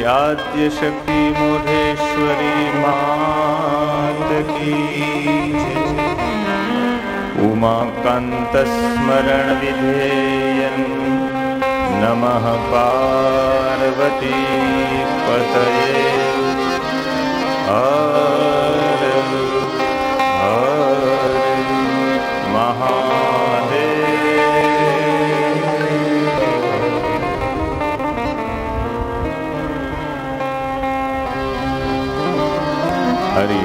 आद्य शक्ति मोहेश्वरी मात की उमाकांत स्मरण विधेयन नमः पार्वती पतये हर हर महादेव। हरि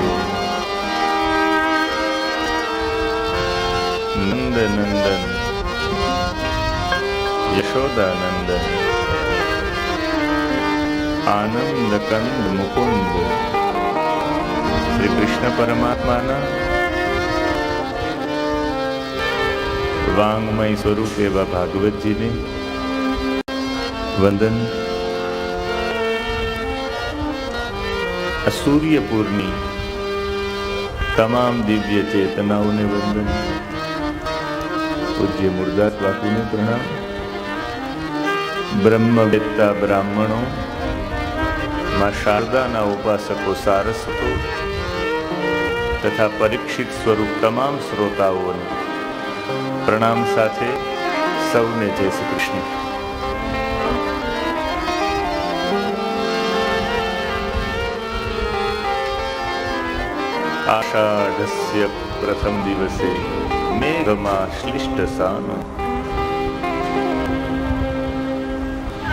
नंद नंदन યશોદાનંદન, આનંદ કંદ મુકુંદ, શ્રી કૃષ્ણ પરમાત્માના વાંગમય સ્વરૂપ એવા ભાગવતજીને વંદન. સૂર્યપુરની તમામ દિવ્ય ચેતનાઓને વંદન. પૂજ્ય મુરદાસ બાપુને પ્રણામ. બ્રહ્મવેત્તા બ્રાહ્મણો, માં શારદાના ઉપાસકો સારસ્વતો તથા પરીક્ષિત સ્વરૂપ તમામ શ્રોતાઓને પ્રણામ સાથે સૌને જય શ્રી કૃષ્ણ. આષાઢસ્ય પ્રથમ દિવસે મેઘમાં શ્લિષ્ટ સાન.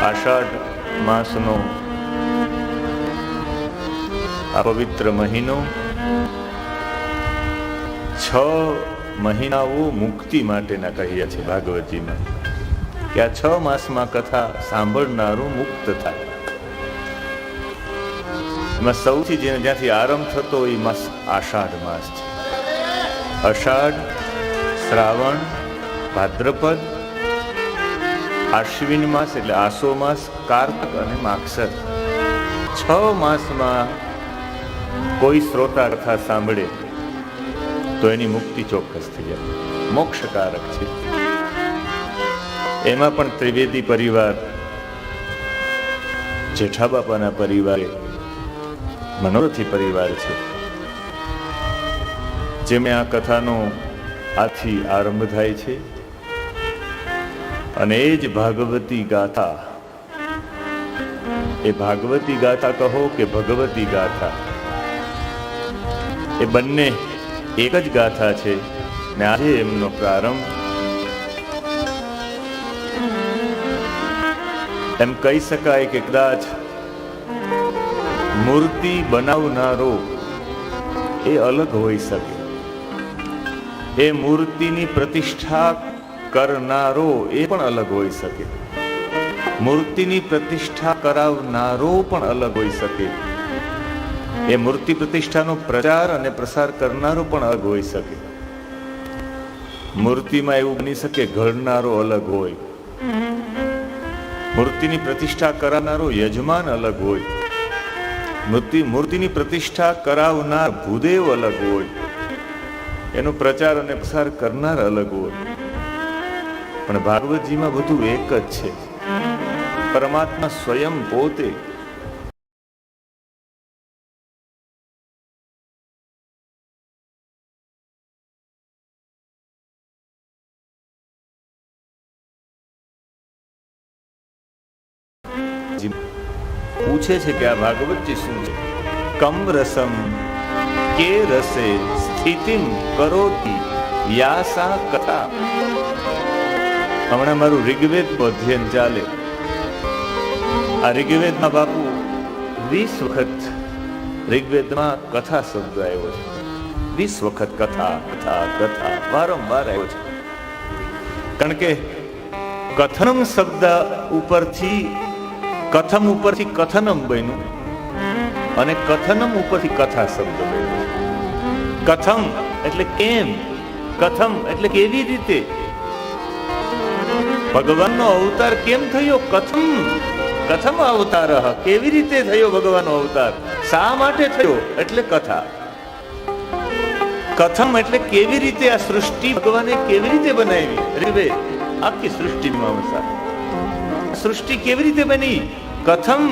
આષાઢ માસનો આ પવિત્ર મહિનો 6 મહિનાઓ મુક્તિ માટેના કહ્યા છે ભાગવતજીમાં, કે આ 6 માસમાં કથા સાંભળનારું મુક્ત થાય. એમાં સૌથી જ્યાંથી આરંભ થતો એ માસ આષાઢ માસ છે. અષાઢ, શ્રાવણ, ભાદ્રપદ, આશ્વિન માસ એટલે આસો માસ, કાર્તક અને માગસર. 6 માસમાં કોઈ શ્રોતા કથા સાંભળે તો એની મુક્તિ ચોક્કસ થઈ જાય, મોક્ષકારક છે. એમાં પણ ત્રિવેદી પરિવાર, જેઠા બાપાના પરિવારે મનોરથી પરિવાર છે, જેમે આ કથાનો આથી આરંભ થાય છે. અને એ જ ભાગવતી ગાથા, એ ભાગવતી ગાથા કહો કે ભગવતી ગાથા, એ બંને એક જ ગાથા છે. ને આજે એમનો પ્રારંભ એમ કહી શકાય કે કદાચ મૂર્તિ બનાવનારો એ અલગ હોઈ શકે, એ મૂર્તિની પ્રતિષ્ઠા કરનારો એ પણ અલગ હોઈ શકે, મૂર્તિની પ્રતિષ્ઠા કરાવનારો પણ અલગ હોઈ શકે, એ મૂર્તિ પ્રતિષ્ઠાનો પ્રચાર અને પ્રસાર કરનારો પણ અલગ હોઈ શકે. મૂર્તિમાં એવું બની શકે ઘડનારો અલગ હોય, મૂર્તિની પ્રતિષ્ઠા કરાવનારો યજમાન અલગ હોય, મૂર્તિની પ્રતિષ્ઠા કરાવનાર ભૂદેવ અલગ હોય, એનો પ્રચાર અને પ્રસાર કરનાર અલગ હોય. પણ ભાગવતજીમાં બધું એક જ છે. પરમાત્મા સ્વયં પોતે પૂછે છે કે આ ભાગવતજી શું છે? કમ રસમ કે રસે સ્થિતિમ કરોતિ યાસા કથા. હમણાં મારું ઋગ્વેદ અધ્યયન ચાલે. આ ઋગ્વેદમાં બાપુ 20 વખત ઋગ્વેદમાં કથા શબ્દ આવ્યો છે. 20 વખત કથા કથા કથા વારંવાર આવ્યો છે. કારણ કે કથનમ શબ્દ ઉપરથી કથમ ઉપરથી કથનમ બન્યું અને કથનમ ઉપરથી કથા શબ્દ બન્યો. કથમ એટલે કેમ, કથમ એટલે કેવી રીતે, ભગવાનનો અવતાર કેમ થયો? કથમ અવતાર, કેવી રીતે થયો ભગવાનનો અવતાર, શા માટે થયો એટલે કથા. કથમ એટલે કેવી રીતે આ સૃષ્ટિ ભગવાને કેવી રીતે બનાવી. ઋગ્વેદ આખી સૃષ્ટિ મીમાંસા, સૃષ્ટિ કેવી રીતે બની, કથમ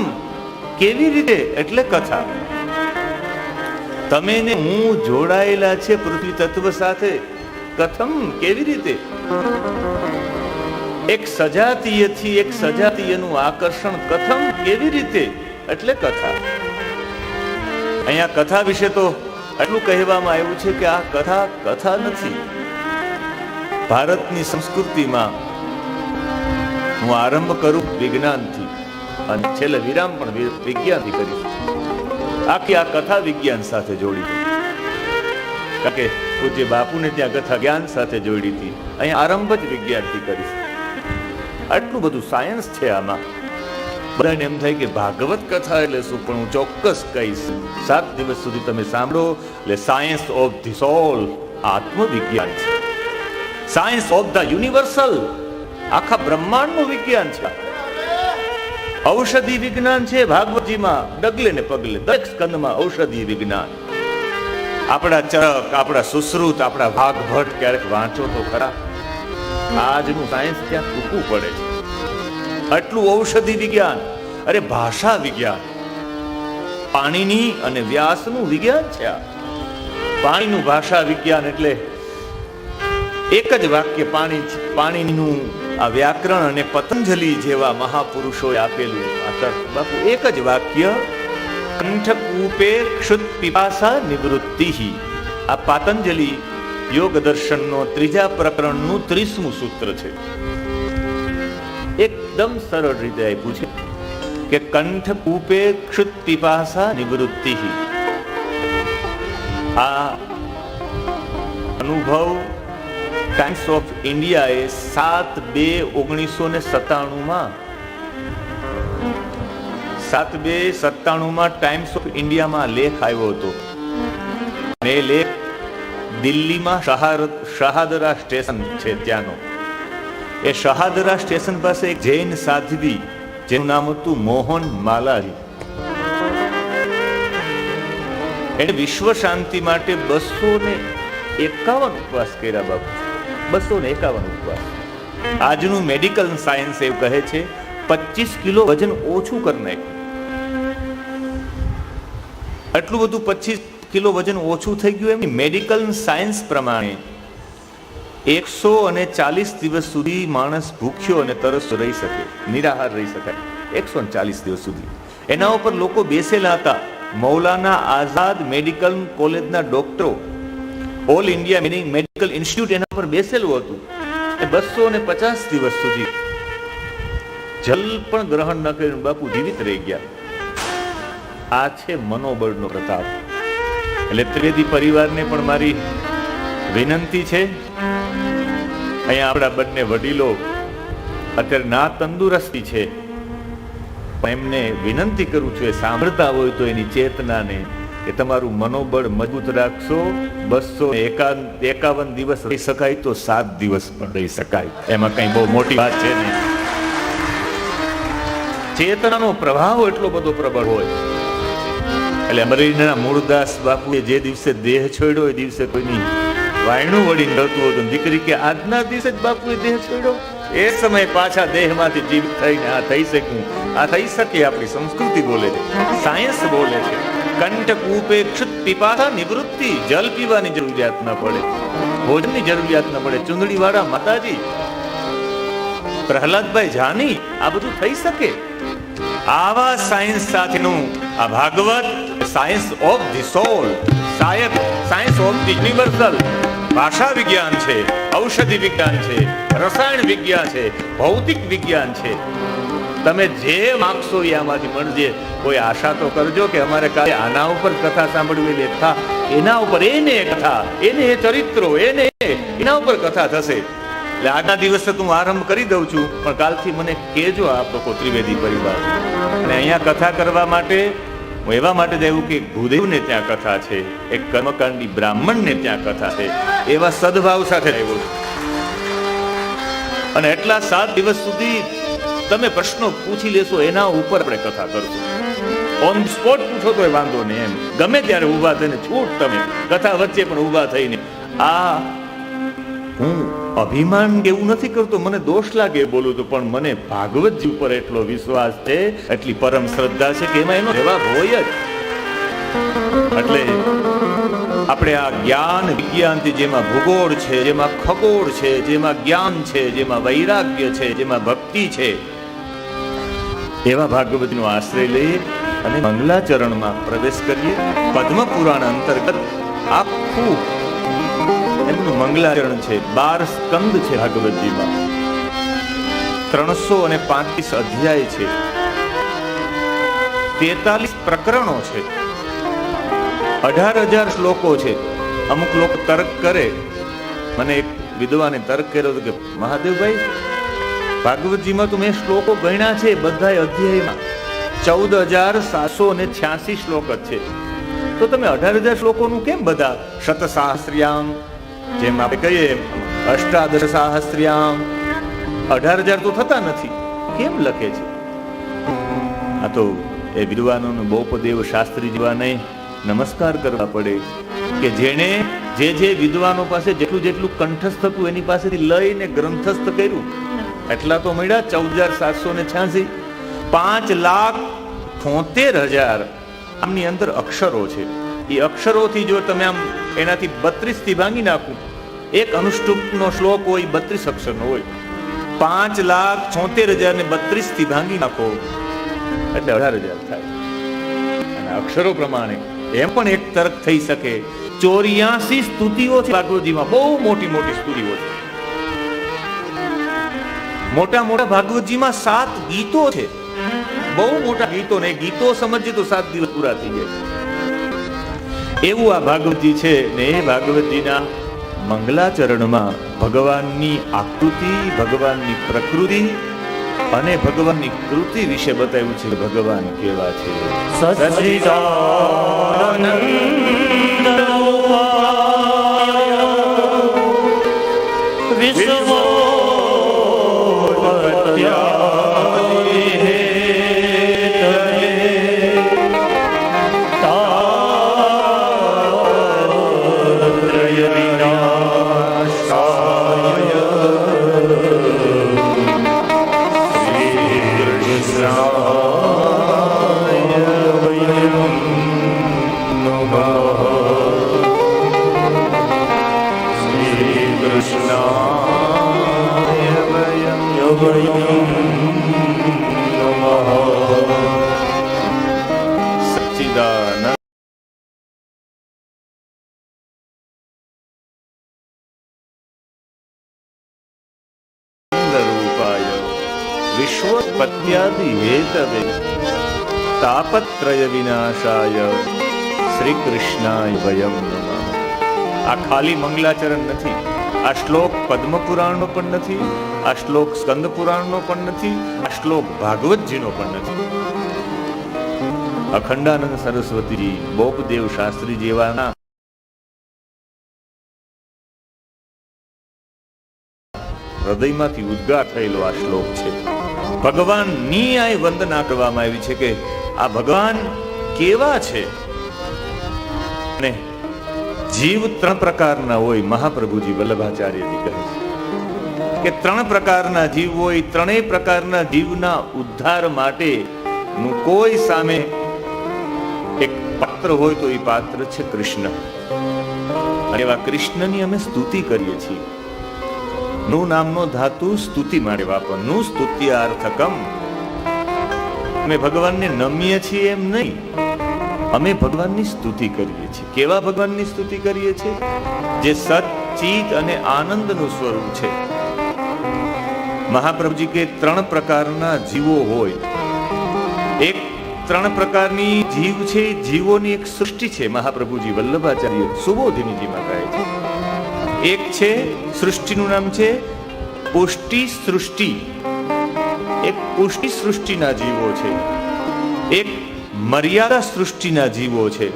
કેવી રીતે એટલે કથા. તમે ને હું જોડાયેલા છે પૃથ્વી તત્વ સાથે, કથમ કેવી રીતે. એક સજાતીયથી એક સજાતીયનું આકર્ષણ કથમ કેવી રીતે એટલે કથા. અહીંયા કથા વિશે તો એટલું કહેવામાં આવ્યું છે કે આ કથા નથી. ભારતની સંસ્કૃતિમાં હું આરંભ કરું વિજ્ઞાનથી અને છેલ્લે વિરામ પણ વિજ્ઞાનથી કરીશ. આખી આ કથા વિજ્ઞાન સાથે જોડી દઉં, કારણ કે પૂજ્ય બાપુને ત્યાં કથા જ્ઞાન સાથે જોડી હતી. અહીંયા આરંભ જ વિજ્ઞાનથી કરીશ. આટલું બધું સાયન્સ છે આમાં. બધાને એમ થાય કે ભાગવત કથા એટલે શું, પણ હું ચોક્કસ કહીશ. 7 દિવસ સુધી તમે સાંભળો એટલે સાયન્સ ઓફ ધી સોલ, આત્મવિજ્ઞાન છે. સાયન્સ ઓફ ધ યુનિવર્સલ, આખા બ્રહ્માંડનું વિજ્ઞાન છે. ઔષધિ વિજ્ઞાન છે ભાગવતજીમાં, ડગલે ને પગલે દરેક સ્કંદમાં ઔષધિ વિજ્ઞાન. આપણા ચરક, આપણા સુશ્રુત, આપણા ભાગભટ ક્યારેક વાંચો તો ખરા. આજનું સાયન્સ ત્યાં ટૂંકું પડે છે. આટલું ઔષધિ વિજ્ઞાન, અરે ભાષા વિજ્ઞાન, પાણીની અને વ્યાસનું વિજ્ઞાન છે આ. પાણીનું ભાષા વિજ્ઞાન એટલે એક જ વાક્ય પાણીનું આ વ્યાકરણ અને પતંજલિ જેવા મહાપુરુષોએ આપેલું આ તર્ક. બાપુ એક જ વાક્ય, કંઠકૂપે ક્ષુત પિપાસા નિવૃત્તિ. આ પતંજલિ યોગ દર્શનનો 3જા પ્રકરણનું 30મું સૂત્ર છે. એકદમ સરળ રીતે આપ્યું છે કે કંઠકૂપે ક્ષુત પિપાસા નિવૃત્તિ. આ અનુભવ ટાઈમ્સ ઓફ ઇન્ડિયાએ 7/2/1997 ટાઈમ્સ ઓફ ઇન્ડિયામાં લેખ આવ્યો હતો. એ લેખ દિલ્હીમાં શહાદરા સ્ટેશન છે ત્યાંનો. એ શહાદરા સ્ટેશન પાસે એક જૈન સાધ્વી જેનું નામ હતું મોહન માલાજી. એને વિશ્વ શાંતિ માટે 251 ઉપવાસ કર્યા બાપુ. 251 ઉપવાસ. આજનું મેડિકલ સાયન્સ એવું કહે છે 25 કિલો વજન ઓછું કરી નાખ્યું. આટલું બધું 25 કિલો વજન ઓછું થઈ ગયું. એમ મેડિકલ સાયન્સ પ્રમાણે 140 દિવસ સુધી માણસ ભૂખ્યો અને તરસ્યો રહી શકે, નિરાહાર રહી શકાય. 140 દિવસ સુધી એના ઉપર લોકો બેસેલા હતા. મૌલાના આઝાદ મેડિકલ કોલેજના ડોક્ટરો, ઓલ ઇન્ડિયા મેડિકલ ઇન્સ્ટિટ્યૂટ એના પર બેસેલું હતું. 250 દિવસ સુધી જલ પણ ગ્રહણ ન કરીને બાપુ જીવિત રહી ગયા. આ છે મનોબળનો પ્રતાપ. એટલે ત્રિવેદી પરિવારને પણ મારી વિનંતી છે, અહીંયા આપણા બંને વડીલો અત્યારે ના તંદુરસ્તી છે, એમને વિનંતી કરું છું, એ સાંભળતા હોય તો એની ચેતનાને કે તમારું મનોબળ મજબૂત રાખશો. 251 દિવસ રહી શકાય તો 7 દિવસ પણ રહી શકાય, એમાં કઈ બહુ મોટી વાત છે નહીં. ચેતનાનો પ્રભાવ એટલો બધો પ્રબળ હોય. એટલે અમરેલીના મૂળદાસ બાપુએ જે દિવસે દેહ છોડ્યો એ દિવસે કોઈની વાયણું વળી નડતું હતું. દીકરી કે આજના દિવસે જ બાપુએ દેહ છોડ્યો, એ સમયે પાછા દેહમાંથી જીવિત થઈને આ થઈ શક્યું. આ થઈ શકે, આપણી સંસ્કૃતિ બોલે છે, સાયન્સ બોલે છે. કંઠકૂપે ક્ષુત પિપાસા નિવૃત્તિ. જલ પીવાની જરૂરિયાત ન પડે, ભોજનની જરૂરિયાત ન પડે. ચુંદડી વાળા માતાજી, પ્રહલાદભાઈ જાની, આ બધું થઈ શકે. આવા સાયન્સ સાથેનું આ Bhagwat science of the soul, science of the universal. ભાષા વિજ્ઞાન છે, ઔષધિ વિજ્ઞાન છે, રસાયણ વિજ્ઞાન છે, ભૌતિક વિજ્ઞાન છે. તમે જે માગશો એ આમાંથી મળજે. કોઈ આશા તો કરજો કે અમારે કાલે આના ઉપર કથા સાંભળવી, લેખા એના ઉપર, એને કથા, એને ચરિત્રો, એને એના ઉપર કથા થશે. એટલે આજના દિવસે હું આરંભ કરી દઉં છું, પણ કાલથી મને કહેજો આપ લોકો ત્રિવેદી પરિવાર. અને અહીંયા કથા કરવા માટે હું એવા માટે જ આવ્યું કે ભૂદેવને ત્યાં કથા છે, એક કર્મકાંડી બ્રાહ્મણને ત્યાં કથા છે, એવા સદભાવ સાથે આવ્યો છું. અને એટલા 7 દિવસ સુધી તમે પ્રશ્નો પૂછી લેશો, એના ઉપર આપણે કથા કરશું. ઓન સ્પોટ પૂછો તો વાંધો નહીં, એમ ગમે ત્યારે ઊભા થઈને છૂટ તમે કથા વચ્ચે પણ ઊભા થઈને. આ હું અભિમાન એવું નથી કરતો, મને દોષ લાગે બોલું તો, પણ મને ભાગવતજી ઉપર એટલો વિશ્વાસ છે, એટલી પરમ શ્રદ્ધા છે કે એમાં એનો જવાબ હોય જ. એટલે આપણે આ જ્ઞાન વિજ્ઞાનથી, જેમાં ભૂગોળ છે, જેમાં ખગોળ છે, જેમાં જ્ઞાન છે, જેમાં વૈરાગ્ય છે, જેમાં ભક્તિ છે, એવા ભાગવતનો આશ્રય લઈએ અને મંગલાચરણમાં પ્રવેશ કરીએ. પદ્મ પુરાણ અંતર્ગત આખું એમનું મંગલાચરણ છે. 12 સ્કંદ છે ભાગવતજીમાં, 335 અધ્યાય છે, 43 પ્રકરણો છે, 18,000 શ્લોકો છે. અમુક લોકો તર્ક કરે, મને એક વિદ્વાને તર્ક કર્યો હતો કે મહાદેવભાઈ ભાગવતજીમાં તો મેં શ્લોકો ગણ્યા છે બધા અધ્યાયમાં 14,786 શ્લોક જ છે. તો તમે 18,000 શ્લોકોનું કેમ બધા શતસાહસ્ર્યામ, જેમ આપણે કહીએ અષ્ટાદશ સાહસ્ર્યામ, 18,000 તો થતા નથી, કેમ લખે છે? આ તો એ વિદ્વાનોને બૌપદેવ શાસ્ત્રી જેવાને નમસ્કાર કરવા પડે કે જેણે જે વિદ્વાનો પાસે જેટલું કંઠસ્થ હતું એની પાસેથી લઈને ગ્રંથસ્થ કર્યું. એટલા તો મળ્યા 14,786. 5,78,000 આમની અંદર અક્ષરો છે. એ અક્ષરોથી જો તમે આમ એનાથી 32 થી ભાંગી નાખું, એક અનુષ્ટુપનો શ્લોક હોય 32 અક્ષરનો હોય. 5,78,000 ને 32 થી ભાંગી નાખો એટલે 18,000 થાય. અને અક્ષરો પ્રમાણે એમ પણ એક તર્ક થઈ શકે. 84 સ્તુતિઓ છે ભાગવતજીમાં, બહુ મોટી મોટી સ્તુતિઓ છે. મોટા ભાગવતજીમાં 7 ગીતો છે, બહુ મોટા ગીતો. ને ગીતો સમજીએ તો 7 દિવસ પૂરા થઈ જાય એવું આ ભાગવતજી છે. ને એ ભાગવતજીના મંગલાચરણમાં ભગવાનની આકૃતિ, ભગવાનની પ્રકૃતિ અને ભગવાનની કૃતિ વિશે બતાવ્યું છે. ભગવાન કેવા છે? વિશ્વોત્પત્યાદિ હેતવે તાપત્રય વિનાશાય શ્રી કૃષ્ણાય વયમ નમઃ. આ ખાલી મંગલાચરણ નથી. આ શ્લોક પદ્મ પુરાણનો પણ નથી, આ શ્લોક સ્કંદ પુરાણનો પણ નથી, આ શ્લોક ભાગવતજીનો પણ નથી. અખંડાનંદ સરસ્વતીજી, બૌપદેવ શાસ્ત્રી જેવાના હૃદયમાંથી ઉદ્ગાર થયેલો આ શ્લોક છે. ભગવાનની આ વંદના કરવામાં આવી છે કે આ ભગવાન કેવા છે. અને જીવ 3 પ્રકારના હોય. મહાપ્રભુજી વલ્લભાચાર્યજી કહે છે કે 3 પ્રકારના જીવ હોય. 3 પ્રકારના જીવના ઉદ્ધાર માટે નું કોઈ સામે એક પાત્ર હોય તો એ પાત્ર છે કૃષ્ણ. અને એવા કૃષ્ણની અમે સ્તુતિ કરીએ છીએ. નું નામનો ધાતુ સ્તુતિ માટે વાપર. નું સ્તુત્યાર્થકમ. અમે ભગવાનને નમીએ છીએ એમ નહીં, અમે ભગવાનની સ્તુતિ કરીએ છીએ. કેવા ભગવાનની સ્તુતિ કરીએ છીએ? જે સત, ચિત અને આનંદનું સ્વરૂપ છે. મહાપ્રભુજી કે 3 પ્રકારના જીવો હોય. એક 3 પ્રકારની જીવ છે, જીવોની એક સૃષ્ટિ છે. મહાપ્રભુજી વલ્લભાચાર્ય સુબોધિનીજીમાં કહે છે. એક છે સૃષ્ટિનું નામ છે પુષ્ટિ સૃષ્ટિ. એક પુષ્ટિ સૃષ્ટિના જીવો છે, એક મર્યાદા સૃષ્ટિના જીવો છે.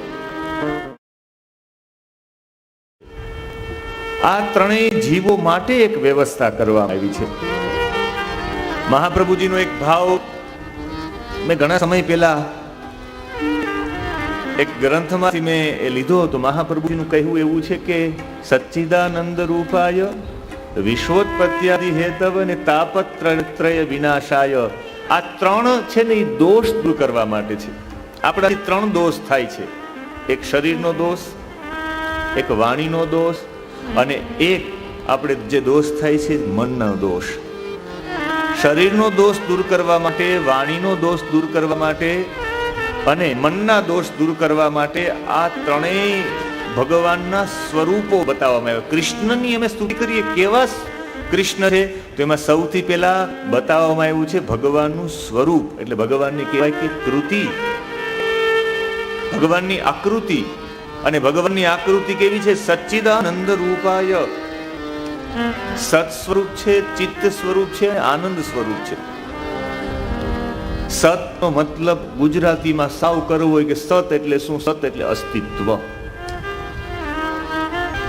આ 3 જીવો માટે એક વ્યવસ્થા કરવામાં આવી છે. મહાપ્રભુજીનો એક ભાવ મેં ઘણા સમય પહેલા એક ગ્રંથમાંથી મેં એ લીધો હતો. મહાપ્રભુજીનું કહેવું એવું છે કે સચ્ચિદાનંદ રૂપાય વિશ્વોત્પત્યાદિ હેતવ અને તાપત્રય વિનાશાય. આ 3 છે ને એ દોષ દૂર કરવા માટે છે. આપણાથી 3 દોષ થાય છે. એક શરીરનો દોષ, એક વાણીનો દોષ અને એક આપણે જે દોષ થાય છે મનનો દોષ. શરીરનો દોષ દૂર કરવા માટે, વાણીનો દોષ દૂર કરવા માટે અને મનના દોષ દૂર કરવા માટે આ 3 ભગવાનના સ્વરૂપો બતાવવામાં આવ્યા. કૃષ્ણની અમે સ્તુતિ કરીએ. કેવા કૃષ્ણ છે? તો એમાં સૌથી પહેલા બતાવવામાં આવ્યું છે ભગવાનનું સ્વરૂપ. એટલે ભગવાનની કહેવાય કે કૃતિ, ભગવાનની આકૃતિ. અને ભગવાનની આકૃતિ કેવી છે? સચ્ચિદાનંદ રૂપાય. સત સ્વરૂપ છે, ચિત્ત સ્વરૂપ છે, આનંદ સ્વરૂપ છે. સત નો મતલબ ગુજરાતીમાં સાવ કરવો હોય કે સત એટલે શું? સત એટલે અસ્તિત્વ.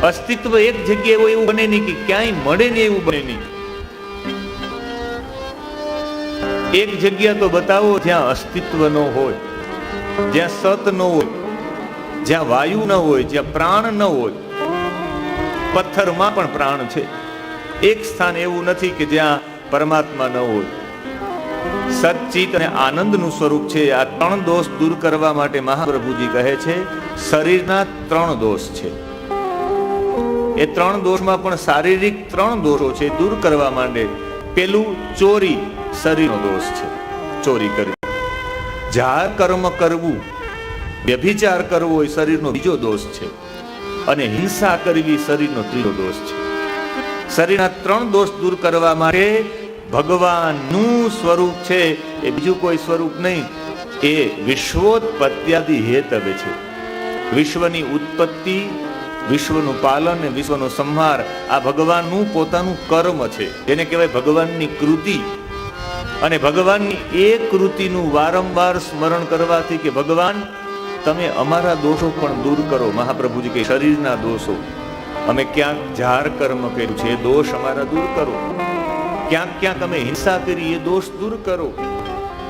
અસ્તિત્વ એક જગ્યાએ હોય એવું બને નહીં, કે ક્યાંય મળે નહીં એવું બને નહીં. એક જગ્યા તો બતાવો જ્યાં અસ્તિત્વ ન હોય, જ્યાં સત ન હોય, જ્યાં વાયુ ન હોય, જ્યાં પ્રાણ ન હોય. પથ્થરમાં પણ પ્રાણ છે. એક સ્થાન એવું નથી કે જ્યાં પરમાત્મા ન હોય. સચ્ચિત અને આનંદનું સ્વરૂપ છે. આ ત્રણ દોષ દૂર કરવા માટે મહાપ્રભુજી કહે છે શરીરના ત્રણ દોષ છે. એ ત્રણ દોષમાં પણ શારીરિક ત્રણ દોષો છે દૂર કરવા માટે. પેલું ચોરી, શરીરનો દોષ છે, ચોરી કરવી. જાર કર્મ કરવું, વ્યભિચાર કરવો એ શરીરનો બીજો દોષ છે. અને હિંસા કરવી શરીરનો ત્રીજો દોષ છે. શરીરના ત્રણ દોષ દૂર કરવા માટે ભગવાનનું સ્વરૂપ છે, એ બીજું કોઈ સ્વરૂપ નહીં, એ વિશ્વોત્પત્યાદિ હેતવે છે. વિશ્વની ઉત્પત્તિ, વિશ્વનું પાલન અને વિશ્વનો સંહાર આ ભગવાનનું પોતાનું કર્મ છે, જેને કહેવાય ભગવાનની કૃતિ. અને ભગવાનની એ કૃતિનું વારંવાર સ્મરણ કરવાથી કે ભગવાન તમે અમારા દોષો પણ દૂર કરો. મહાપ્રભુજી કે શરીરના દોષો, અમે ક્યાંક જાર કર્મ કર્યું છે એ દોષ અમારા દૂર કરો. ક્યાંક ક્યાંક અમે હિંસા કરી એ દોષ દૂર કરો.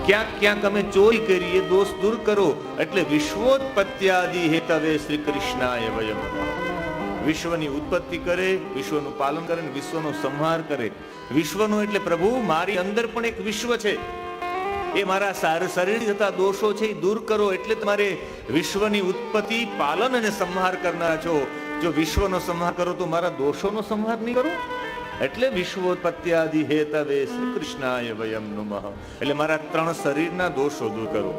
ક્યાંક ક્યાંક અમે ચોરી કરી એ દોષ દૂર કરો. એટલે વિશ્વોત્પત્યાદિ હેતવે શ્રી કૃષ્ણાય વયમ. વિશ્વની ઉત્પત્તિ કરે, વિશ્વનું પાલન કરે, વિશ્વનો સંહાર કરે. વિશ્વનો એટલે પ્રભુ મારી અંદર પણ એક વિશ્વ છે, એ મારા શરીર થતા દોષો છે એ દૂર કરો. એટલે તમારે વિશ્વની ઉત્પત્તિ, પાલન અને સંહાર કરનારા છો. જો વિશ્વનો સંહાર કરો તો મારા દોષોનો સંહાર નહીં કરો. એટલે વિશ્વોત્પત્યાદિ હેતવે શ્રી કૃષ્ણાય વયમ નમઃ. એટલે મારા ત્રણ શરીરના દોષો દૂર કરો.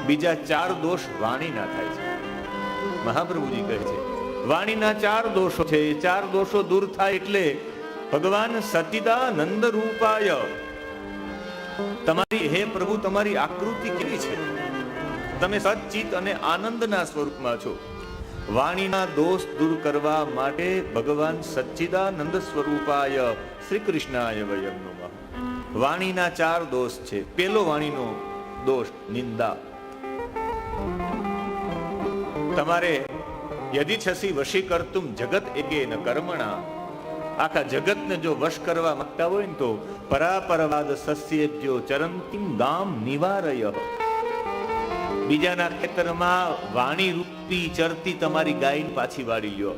બીજા ચાર દોષ વાણીના થાય છે. મહાપ્રભુજી કહે છે વાણીના ચાર દોષો છે, એ ચાર દોષો દૂર થાય એટલે ભગવાન સચ્ચિદાનંદ રૂપાય. તમારી હે પ્રભુ તમારી આકૃતિ કેવી છે? તમે સચ્ચિત અને આનંદના સ્વરૂપમાં છો. વાણીના દોષ દૂર કરવા માટે ભગવાન સચ્ચિદાનંદ સ્વરૂપાય શ્રી કૃષ્ણાય વયમ નમઃ. વાણીના ચાર દોષ છે. પેલો વાણીનો દોષ નિંદા. તમારે યદિ છસી વશી કરતુમ જગત એકેન કર્મણા. આખા જગતને જો વશ કરવા માંગતા હોય ને તો પરાપરવાદ સસ્યેભ્યો ચરંતિમ ગામ નિવારય. બીજાના ખેતરમાં વાણી રૂપી ચરતી તમારી ગાયને પાછી વાળી લ્યો.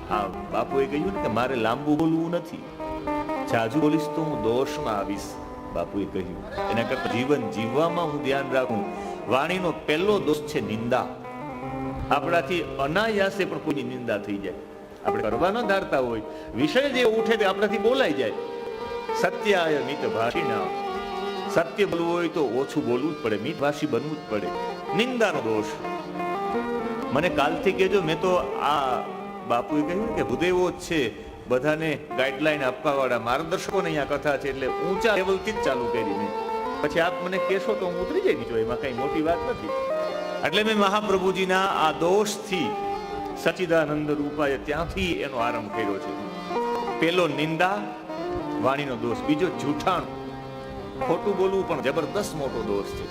હા, બાપુએ કહ્યું ને કે મારે લાંબુ બોલવું નથી, જાજુ બોલીશ તો હું દોષમાં આવીશ. બાપુએ કહ્યું એના કરતા જીવન જીવવામાં હું ધ્યાન રાખું. વાણીનો પહેલો દોષ છે નિંદા. આપણાથી અનાયાસે પણ કોઈની નિંદા થઈ જાય. આપણે કરવા ન ધારતા હોય, વિષય જે ઉઠે તે આપણાથી બોલાઈ જાય. સત્યાય મિત ભાષિણા. સત્ય બોલવું હોય તો ઓછું બોલવું જ પડે, મિતભાષી બનવું જ પડે. નિંદાનો દોષ મને કાલથી કહેજો. મેં તો આ બાપુએ કહ્યું કે ભૂદેવો જ છે, બધાને ગાઈડલાઈન આપવા વાળા માર્ગદર્શકોને અહીંયા કથા છે, એટલે ઊંચા લેવલથી જ ચાલુ કરી મેં. પછી આપ મને કહેશો તો હું ઉતરી જાય નીચો, એમાં કઈ મોટી વાત નથી. એટલે મેં મહાપ્રભુજીના આ દોષથી સચ્ચિદાનંદ રૂપાય ત્યાંથી એનો આરંભ કર્યો છે. પેલો નિંદા, વાણીનો દોષ. બીજો જૂઠાણું, ખોટું બોલવું પણ જબરદસ્ત મોટો દોષ છે.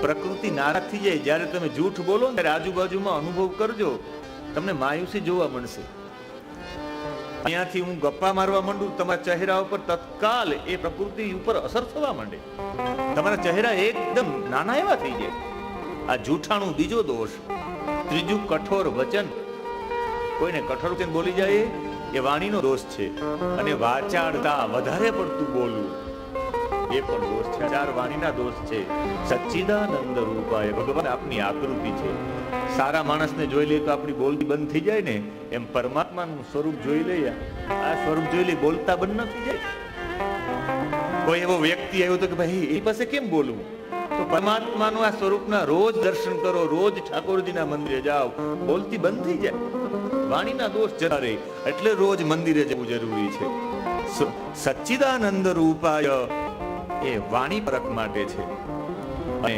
પ્રકૃતિ નારાજ થઈ જાય જ્યારે તમે જૂઠ બોલો ત્યારે આજુબાજુમાં અનુભવ કરજો, તમને માયુસી જોવા મળશે. અહીંયાથી હું ગપ્પા મારવા માંડું, તમારા ચહેરા ઉપર તત્કાલ એ પ્રકૃતિ ઉપર અસર થવા માંડે. તમારા ચહેરા એકદમ નાના એવા થઈ જાય. આ જૂઠાણું બીજો દોષ. ત્રીજું કઠોર વચન. કોઈને કઠોર વચન બોલી જાય એ વાણીનો દોષ છે. અને વાચાળતા, વધારે પડતું બોલવું, એ પણ દોષ છે. ચાર વાણીના દોષ છે. સચ્ચિદાનંદ રૂપાય. ભગવાન આપની આકૃતિ છે. સારા માણસને જોઈ લે તો આપણી બોલતી બંધ થઈ જાય ને, એમ પરમાત્માનું સ્વરૂપ જોઈ લઈએ, આ સ્વરૂપ જોઈ લે બોલતા બંધ ન થઈ જાય. કોઈ એવો વ્યક્તિ આવ્યો તો કે ભાઈ એ પાસે કેમ બોલવું? તો પરમાત્માનું આ સ્વરૂપના રોજ દર્શન કરો, રોજ ઠાકોરજીના મંદિરે જાઓ, બોલતી બંધ થઈ જાય. વાણીના દોષ જતા રહે. એટલે રોજ મંદિરે જવું જરૂરી છે. સચ્ચિદાનંદ રૂપાય એ વાણી પરખ માટે છે. અને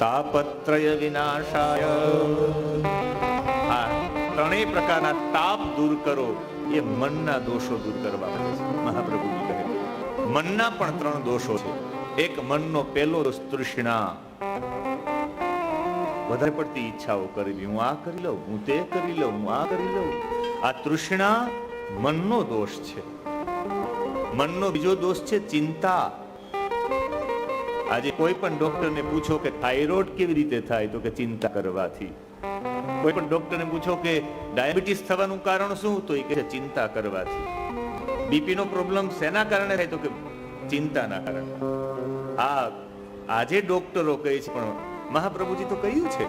તાપત્રય વિનાશાય, આ ત્રણેય પ્રકારના તાપ દૂર કરો એ મનના દોષો દૂર કરવા માટે છે. મહાપ્રભુજી કહે મનના પણ 3 દોષો છે. એક મનનો પહેલો દોષ તૃષ્ણા, વધારે પડતી ઈચ્છાઓ કરવી, હું આ કરી લઉં, હું તે કરી લઉં, હું આ કરી લઉં. આ તૃષ્ણા મનનો દોષ છે. મનનો બીજો દોષ છે ચિંતા. આજે કોઈ પણ ડોક્ટરને પૂછો કે થાઇરોઇડ કેવી રીતે થાય, તો કે ચિંતા કરવાથી. કોઈ પણ ડોક્ટરને પૂછો કે ડાયાબિટીસ થવાનું કારણ શું, તો એ કહે ચિંતા કરવાથી. બીપી નો પ્રોબ્લેમ શેના કારણે થાય, તો કે ચિંતાના કારણે. આજે ડોક્ટરો કહે છે, પણ મહાપ્રભુજી તો કહ્યું છે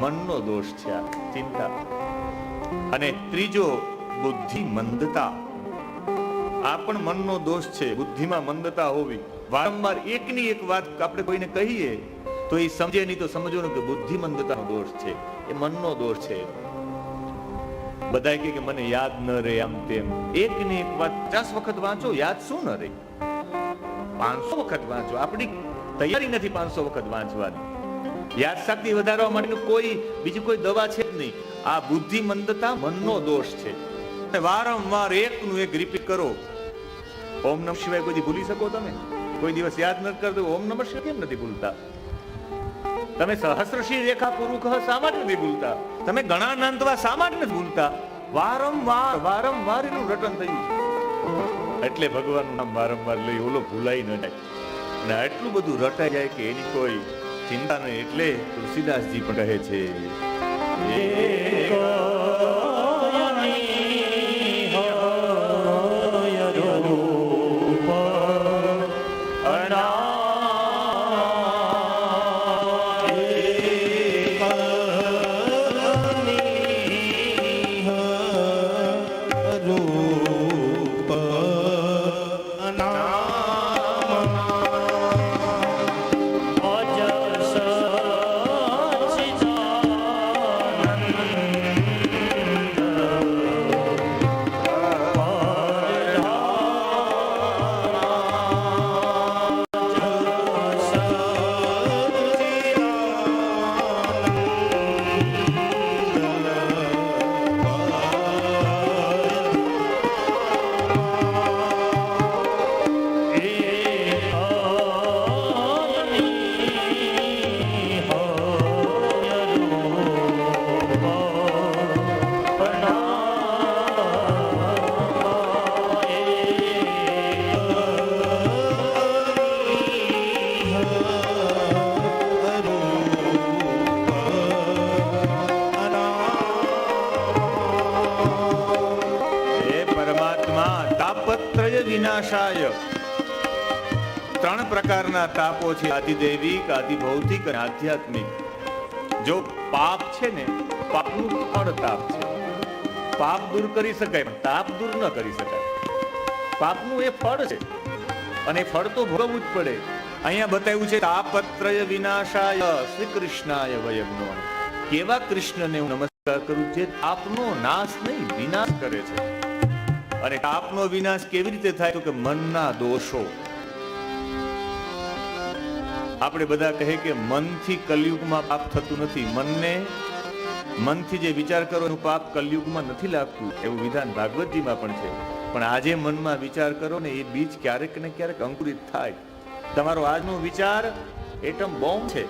મનનો દોષ છે આ ચિંતા. અને ત્રીજો બુદ્ધિ મંદતા. આ પણ મનનો દોષ છે. બુદ્ધિમાં મંદતા હોવી. વારંવાર એકની એક વાત આપણે કોઈને કહીએ તો એ સમજે નહીં, તો સમજવાનું કે બુદ્ધિ મંદતાનો દોષ છે, એ મનનો દોષ છે. બધા કે મને યાદ ન રહે, આમ તેમ. એકની એક વાત 50 વખત વાંચો, યાદ શું ન રહે? 500 વખત વાંચો. આપણી તૈયારી નથી 500 વખત વાંચવાની. યાદ શક્તિ વધારવા માટેનું બીજી કોઈ દવા છે જ નહીં. આ બુદ્ધિ મંદતા મનનો દોષ છે. વારંવાર એકનું એક રિપીટ કરો. ઓમ નમઃ શિવાય કોઈ ભૂલી શકો તમે? કોઈ દિવસ યાદ ન કરતો ઓમ નમઃ શિવાય કેમ નથી ભૂલતા? તમે સહસ્રશી રેખા પૂરું કહો શા માટે નથી ભૂલતા? તમે ગણાનાંતવા શા માટે નથી ભૂલતા? વારંવાર એનું રટન થયું છે. એટલે ભગવાનનું નામ વારંવાર લઈ ઓલો ભૂલાઈ ન જાય. અને આટલું બધું રટાઈ જાય કે એની કોઈ ચિંતા નહીં. એટલે તુલસીદાસજી પણ કહે છે વિનાશાય. 3 પ્રકારના તાપો છે, આધિદૈવિક, આધિભૌતિક અને આધ્યાત્મિક. જો પાપ છે ને, પાપનું ફળ તાપ છે. પાપ દૂર કરી શકાય, પણ તાપ દૂર ન કરી શકાય. પાપનું એ ફળ છે અને ફળ તો ભોગવવું જ પડે. અહીંયા બતાવ્યું છે તાપત્રય વિનાશાય શ્રી કૃષ્ણાય વયમ નમઃ. કેવા કૃષ્ણને હું નમસ્કાર કરું, જે તાપનો નાશ નહીં વિનાશ કરે છે. અને તાપનો વિનાશ કેવી રીતે થાય, તો કે મનના દોષો. આપણે બધા કહે કે મનથી કલયુગમાં પાપ થતું નથી. મનથી જે વિચાર કરો એનું પાપ કલયુગમાં નથી લાગતું, એવું વિધાન ભાગવતજીમાં પણ છે. પણ આજે મનમાં વિચાર કરો ને, એ બીજ ક્યારેક ને ક્યારેક અંકુરિત થાય. તમારો આજનો વિચાર એટમ બોમ્બ છે.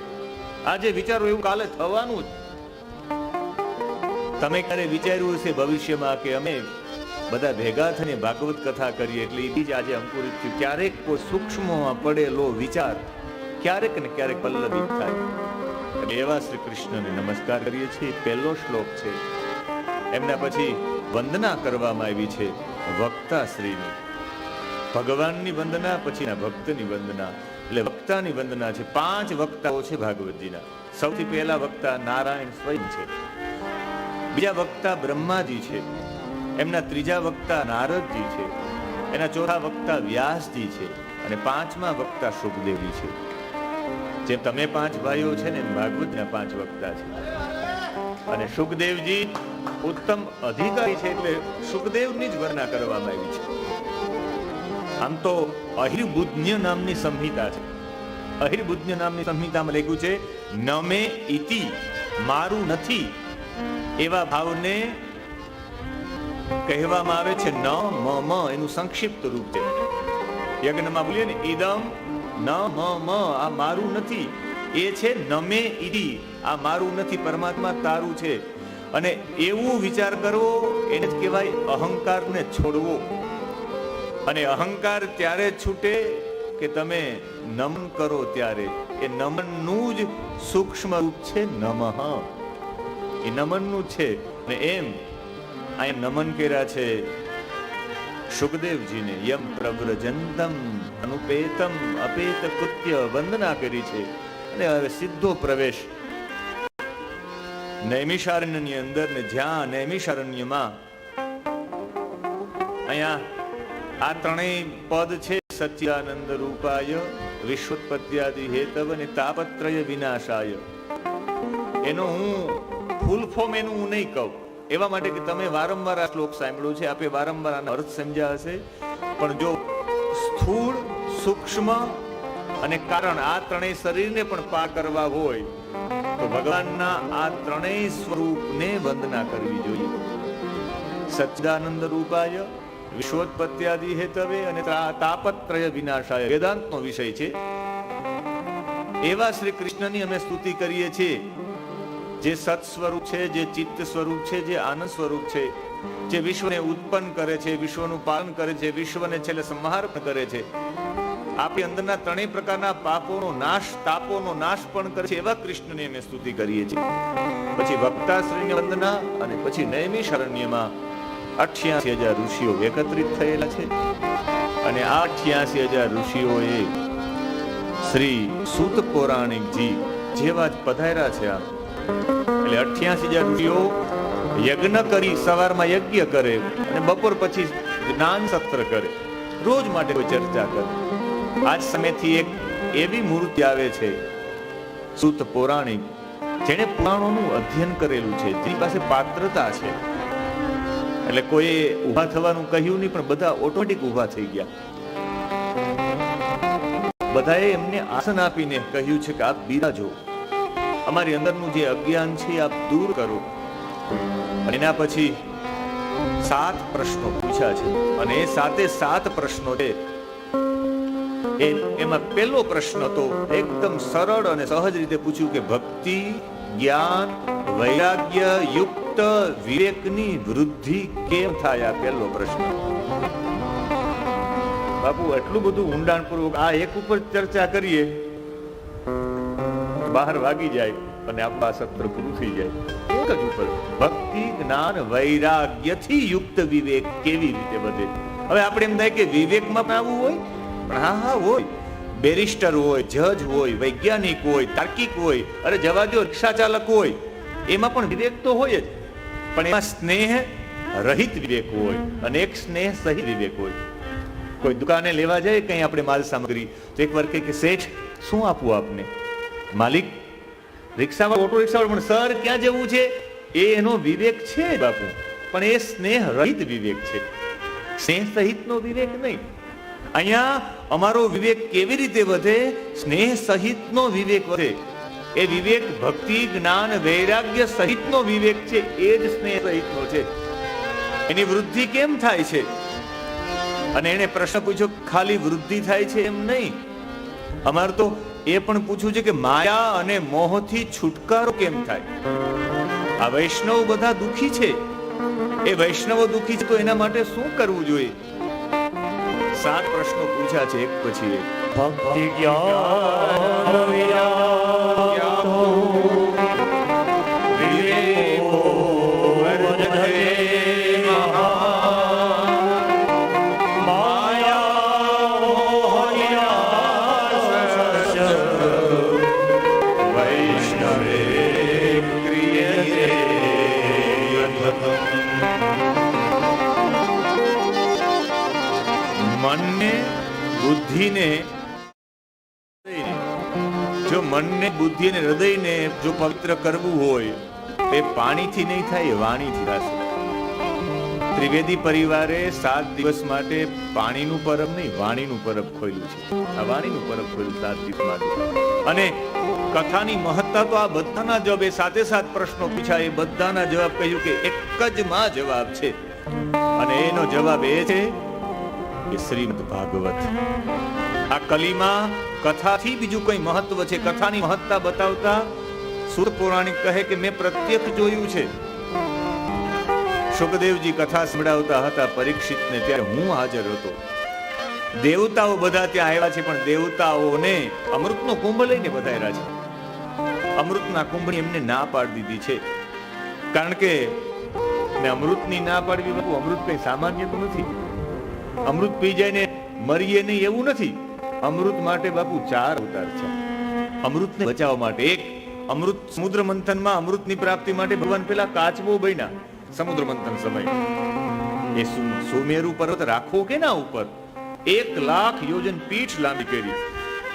આજે વિચારો એવું કાલે થવાનું જ. તમે ક્યારે વિચાર્યું હશે ભવિષ્યમાં કે અમે બધા ભેગા થઈને ભાગવત કથા કરીએ, એટલે એ બીજ આજે અંકુરિત થયું? ક્યારેક કોઈ સૂક્ષ્મમાં પડેલો વિચાર ક્યારેક ને ક્યારેક પલ્લવિત થાય. એવા શ્રી કૃષ્ણને નમસ્કાર કરીએ છીએ. પહેલો શ્લોક છે. એમના પછી વંદના કરવામાં આવી છે વક્તાશ્રીની. ભગવાનની વંદના, પછીના ભક્તની વંદના. એટલે વક્તાની વંદના છે. 5 વક્તાઓ છે ભાગવતજીના. સૌથી પહેલા વક્તા નારાયણ સ્વયં છે. બીજા વક્તા બ્રહ્માજી છે. એમના ત્રીજા વક્તા નારદજી છે. એના ચોથા વક્તા વ્યાસજી છે. અને 5મા વક્તા શુકદેવજી છે. જેમ તમે 5 ભાઈઓ છે ને, ભાગવતના 5 વક્તા છે. અને શુકદેવજી ઉત્તમ અધિકારી છે, એટલે શુકદેવની જ વર્ણના કરવામાં આવી છે. આમ તો અહિર્બુદ્ન્ય નામની સંહિતા છે. અહિર્બુદ્ન્ય નામની સંહિતામાં લખ્યું છે નમે ઇતિ, મારું નથી એવા ભાવને કહેવામાં આવે છે ન મ એનું સંક્ષિપ્ત રૂપ છે. યજ્ઞમાં બોલીએ ને ઈદમ ન મ આ મારું નથી, એ છે નમે ઈદી, આ મારું નથી, પરમાત્મા તારું છે. અને એવું વિચાર કરવો એને જ કહેવાય અહંકારને છોડવો. અને અહંકાર ત્યારે છૂટે કે તમે નમન કરો ત્યારે. એ નમનનું જ સૂક્ષ્મ રૂપ છે નમઃ, એ નમનનું છે. અને એમ અહીંયા નમન કર્યા છે સુખદેવજીને. યમ પ્રવ્રજંતમ અનુપેતમ અપેત કૃત્ય વંદના કરી છે. અને હવે સીધો પ્રવેશ નૈમિષારણ્યની અંદર ને જ્યાં નૈમિષારણ્યમાં અહીંયા આ ત્રણેય પદ છે. સચ્ચિદાનંદ રૂપાય વિશ્વોત્પત્ત્યાદિ હેતવ અને તાપત્રય વિનાશાય. એનો હું ફૂલ ફોર્મ એનું હું નહીં કહું, એવા માટે કે તમે વારંવાર આ શ્લોક સાંભળ્યો છે, આપે વારંવાર આનો અર્થ સમજ્યા હશે. પણ જો સ્થૂળ, સૂક્ષ્મ અને કારણ આ ત્રણેય શરીરને પણ પાર કરવા હોય તો ભગવાનના આ ત્રણેય સ્વરૂપને વંદના કરવી જોઈએ. સચ્ચિદાનંદ રૂપાય વિશ્વોત્પત્ત્યાદિ હેતવે અને તાપત્રય વિનાશાય વેદાંતનો વિષય છે. એવા શ્રી કૃષ્ણની અમે સ્તુતિ કરીએ છીએ જે સત સ્વરૂપ છે, જે ચિત્ત સ્વરૂપ છે, જે આનંદ સ્વરૂપ છે, જે વિશ્વને ઉત્પન્ન કરે છે, વિશ્વનું પાલન કરે છે, વિશ્વને છેલ્લે સંહાર પણ કરે છે. આપણી અંદરના ત્રણેય પ્રકારના પાપોનો નાશ, તાપોનો નાશ પણ કરે છે. એવા કૃષ્ણની અમે સ્તુતિ કરીએ છીએ. પછી વક્તાશ્રીની વંદના અને પછી નૈમિષારણ્યમાં 88,000 ઋષિઓ એકત્રિત થયેલા છે. અને આ 88,000 ઋષિઓએ શ્રી સૂત પૌરાણિકજી જેવા જ પધાર્યા છે. આ એટલે 88,000 ઋષિઓ યજ્ઞ કરી, સવારમાં યજ્ઞ કરે અને બપોર પછી જ્ઞાન સત્ર કરે, રોજ માટે કોઈ ચર્ચા કરે. આજ સમયથી એક એવી મૂર્તિ આવે છે સૂત પૌરાણિક, જેણે પુરાણોનું અધ્યયન કરેલું છે, જેની પાસે પાત્રતા છે. એટલે કોઈ ઊભા થવાનું કહ્યું નહીં, પણ બધા ઓટોમેટિક ઊભા થઈ ગયા. બધાએ એમને આસન આપીને કહ્યું છે કે આપ બિરાજો, અમારી અંદરનું જે અજ્ઞાન છે આપ દૂર કરો. એના પછી 7 પ્રશ્નો પૂછ્યા છે. અને એ 7 પ્રશ્નો છે. એમાં પહેલો પ્રશ્ન તો એકદમ સરળ અને સહજ રીતે પૂછ્યું કે ભક્તિ, જ્ઞાન, વૈરાગ્ય યુક્ત વિવેકની વૃદ્ધિ કેમ થાય? આ પહેલો પ્રશ્ન. બાપુ એટલું બધું ઊંડાણપૂર્વક આ એક ઉપર ચર્ચા કરીએ, બહાર વાગી જાય અને આપણા સત્ર પૂરું થઈ જાય. એક જ ઉપર ભક્તિ, જ્ઞાન, વૈરાગ્યથી યુક્ત વિવેક કેવી રીતે વધે? હવે આપણે એમ થાય કે વિવેકમાં પણ આવવું હોય, પણ હા હોય. બેરિસ્ટર હોય, જજ હોય, વૈજ્ઞાનિક હોય, તાર્કિક હોય, અરે જવા દો રિક્ષા ચાલક હોય, એમાં પણ વિવેક તો હોય જ. પણ એમાં સ્નેહ રહિત વિવેક હોય અને એક સ્નેહ સહિત વિવેક હોય. કોઈ દુકાને લેવા જાય કઈ આપણે માલ સામગ્રી, તો એક વાર કે શેઠ શું આપવું આપને? માલિક રિક્ષાવાળો, ઓટો રિક્ષાવાળો પણ સર ક્યાં જવું છે? એ એનો વિવેક છે બાપુ, પણ એ સ્નેહ રહિત વિવેક છે, સ્નેહ સહિતનો વિવેક નહીં. અહીંયા અમારો વિવેક કેવી રીતે વધે? સ્નેહ સહિતનો વિવેક વધે. એ વિવેક ભક્તિ, જ્ઞાન, વૈરાગ્ય સહિતનો વિવેક છે, એ જ સ્નેહ સહિતનો છે. એની વૃદ્ધિ કેમ થાય છે? અને એને પ્રશ્ન પૂછ્યો ખાલી વૃદ્ધિ થાય છે એમ નહીં, અમારે તો એ પણ પૂછવું છે કે માયા અને મોહથી છુટકારો કેમ થાય? આ વૈષ્ણવ બધા દુખી છે, એ વૈષ્ણવો દુખી છે તો એના માટે શું કરવું જોઈએ? 7 પ્રશ્નો પૂછ્યા છે એક પછી એક. ભક્તિ, જ્ઞાન, વૈરાગ્ય વિવેકો વર્ધતે માયા મોહન્યાસસ્ય વૈષ્ણવે ક્રિયતે યદ્વતમ. મનને, બુદ્ધિને, જો મનને, બુદ્ધિ અને હૃદયને જો પવિત્ર કરવું હોય એ પાણીથી નહીં થાય, વાણીથી થશે. ત્રિવેદી પરિવારે 7 દિવસ માટે પાણીનું પરબ નહીં, વાણીનું પરબ ખોલ્યું છે. આ વાણીનું પરબ ખોલ્યું 7 દિવસ માટે. અને કથાની મહત્તા તો આ બધાના જવાબ, એ 7 પ્રશ્નો પૂછ્યા, એ બધાના જવાબ કહ્યું કે એક જ માં જવાબ છે. અને એનો જવાબ એ છે કે શ્રીમદ ભાગવત. આ કલીમાં કથાથી બીજું કઈ મહત્વ છે? કથાની મહત્તા બતાવતા સૂત પૌરાણિક કહે કે મેં પ્રત્યક્ષ જોયું છે. શુકદેવજી કથા સંભળાવતા હતા પરીક્ષિતને, ત્યારે હું હાજર હતો. દેવતાઓ બધા ત્યાં આવ્યા છે, પણ દેવતાઓને અમૃતનો કુંભ લઈને વધાર્યા છે. અમૃતના કુંભની એમને ના પાડી દીધી છે, કારણ કે અમૃતની ના પાડવી, અમૃત કઈ સામાન્ય તો નથી. અમૃત પી જાય ને મરીએ નહીં એવું નથી. અમૃત માટે બાપુ 4 અવતાર છે. અમૃતને બચાવવા માટે એક અમૃત, સમુદ્ર મંથનમાં અમૃતની પ્રાપ્તિ માટે ભગવાન પેલા કાચબો બન્યા. સમુદ્ર મંથન સમય એ સુમેરુ પર્વત રાખો કે ના ઉપર 1,00,000 યોજન પીઠ લાંબી કરી,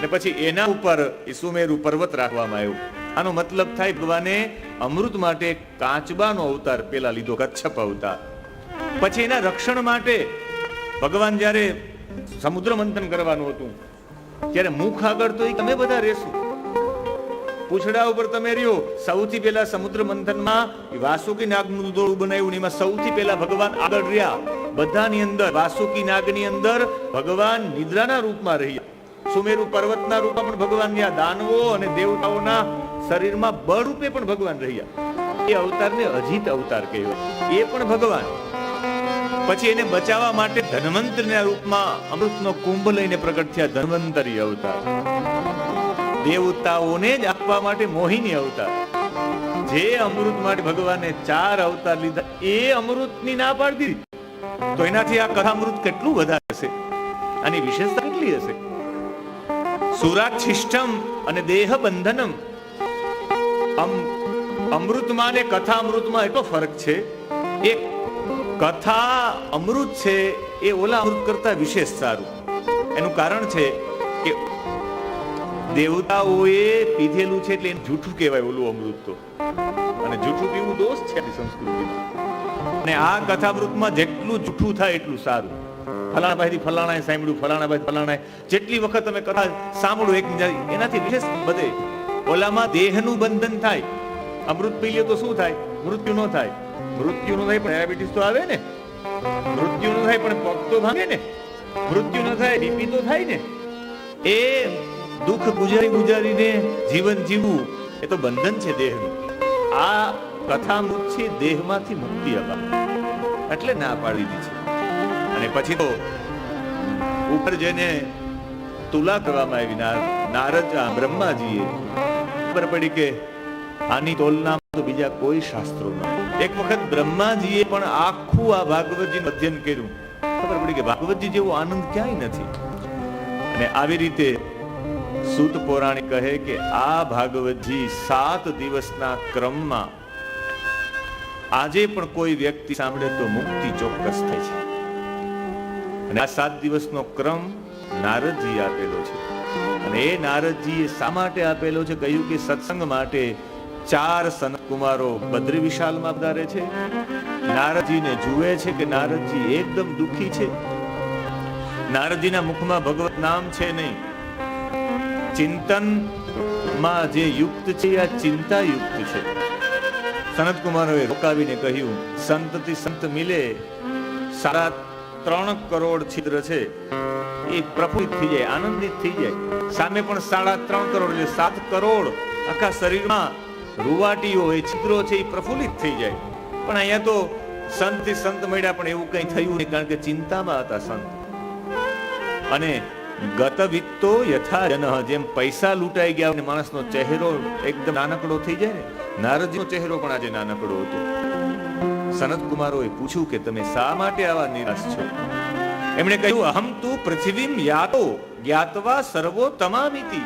ને પછી એના ઉપર એ સુમેરુ પર્વત રાખવામાં આવ્યો. આનો મતલબ થાય ભગવાને અમૃત માટે કાચબાનો અવતાર પેલા લીધો, કચ્છપ અવતાર. પછી એના રક્ષણ માટે ભગવાન જ્યારે સમુદ્ર મંથન કરવાનું હતું, ત્યારે મુખ આગળ તો તમે બધા રહેશો, પૂછડા ઉપર તમે રહ્યો. સૌથી પહેલા સમુદ્ર મંથનમાં વાસુકી નાગનું દોરડું બનાવ્યું, એમાં સૌથી પહેલા ભગવાન આગળ રહ્યા. બધાની અંદર વાસુકી નાગની અંદર ભગવાન નિદ્રાના રૂપમાં રહ્યા. સુમેરુ પર્વતના રૂપમાં પણ ભગવાન રહ્યા. દાનવો અને દેવતાઓના શરીરમાં બળ રૂપે પણ ભગવાન રહ્યા. એ અવતારને અજીત અવતાર કહેવાય. એ પણ ભગવાન. પછી એને બચાવવા માટે ધન્વંતરીના રૂપમાં અમૃતનો કુંભ લઈને પ્રગટ થયા, ધન્વંતરી અવતાર. દેવતાઓને જ આપવા માટે મોહિની અવતાર. જે અમૃત માટે ભગવાને 4 અવતાર લીધા, એ અમૃતની ના પાડી દીધી. તો એનાથી આ કથામૃત કેટલું વધારે હશે, આની વિશેષતા કેટલી હશે. સુરાચ્છિષ્ટમ અને દેહ બંધનમ. અમૃતમાં ને કથા અમૃતમાં એટલો ફરક છે. એક કથા અમૃત છે એ ઓલા અમૃત કરતા વિશેષ સારું. એનું કારણ છે કે દેવતાઓએ પીધેલું છે એટલે જૂઠું કહેવાય ઓલું અમૃત તો, અને જૂઠું પીવું દોષ છે આપણી સંસ્કૃતિમાં. અને આ કથામૃતમાં જેટલું જૂઠું થાય એટલું સારું. ફલાણા ભાઈથી ફલાણાએ સાંભળ્યું, ફલાણા ભાઈ ફલાણાએ, જેટલી વખત તમે કથા સાંભળો એક એનાથી વિશેષ બધે. ઓલામાં દેહનું બંધન થાય, અમૃત પી લે તો શું થાય? મૃત્યુ ન થાય. મૃત્યુ ન થાય પણ ડાયાબિટીસ તો આવે ને, મૃત્યુ ન થાય પણ પગ તો ભાંગે ને, મૃત્યુ ન થાય બીપી તો થાય ને. એ દુઃખ ગુજારીને જીવન જીવવું એ તો બંધન છે દેહનું. આ કથામૃત છે દેહમાંથી મુક્તિ અપાવે, એટલે ના પાડી દીધી છે. અને પછી તો ઉપર જઈને તુલા કરવામાં આવી. નારદ બ્રહ્માજીએ ખબર પડી કે આની તોલના તો બીજા કોઈ શાસ્ત્રો નથી. એક વખત બ્રહ્માજીએ પણ આખું આ ભાગવતજીનું અધ્યયન કર્યું. ખબર પડી કે ભાગવતજી જેવો આનંદ ક્યાંય નથી. અને આવી રીતે સૂત પૌરાણિક કહે કે આ ભાગવતજી 7 દિવસના ક્રમમાં આજે પણ કોઈ વ્યક્તિ સાંભળે તો મુક્તિ ચોક્કસ થાય છે. અને આ 7 દિવસનો ક્રમ નારદજી આપેલો છે. અને એ નારદજીએ શા માટે આપેલો છે? કહ્યું કે સત્સંગ માટે 4 સનત કુમારો બદ્રી વિશાલમાં પધારે છે. નારદજીને જુએ છે કે નારદજી એકદમ દુઃખી છે. નારદજીના મુખમાં ભગવત નામ છે નહીં. ચિંતન માં જે યુક્ત છે આ ચિંતા યુક્ત છે. સનત કુમારોએ રોકાવીને કહ્યું, સંતથી સંત મિલે 3.5 કરોડ છિદ્ર છે, એ પ્રફુલ્લિત થઈ જાય, આનંદિત થઈ જાય. સામે પણ 3.5 કરોડ એટલે 7 કરોડ આખા શરીરમાં રૂવાટીઓ એ છિદ્રો છે એ પ્રફુલ્લિત થઈ જાય. પણ અહીંયા તો સંતથી સંત મળ્યા પણ એવું કઈ થયું નહીં, કારણ કે ચિંતામાં હતા સંત. અને ગત વિત્તો યથા જનઃ, જેમ પૈસા લૂંટાઈ ગયા અને માણસનો ચહેરો એકદમ નાનકડો થઈ જાય ને, નારદજીનો ચહેરો પણ આજે નાનકડો હતો. સનત કુમારોએ પૂછ્યું કે તમે શા માટે આવા નિરાશ છો? એમણે કહ્યું, અહમ તુ પૃથ્વીમ યાતો જ્ઞાત્વા સર્વોત્તમામિતિ.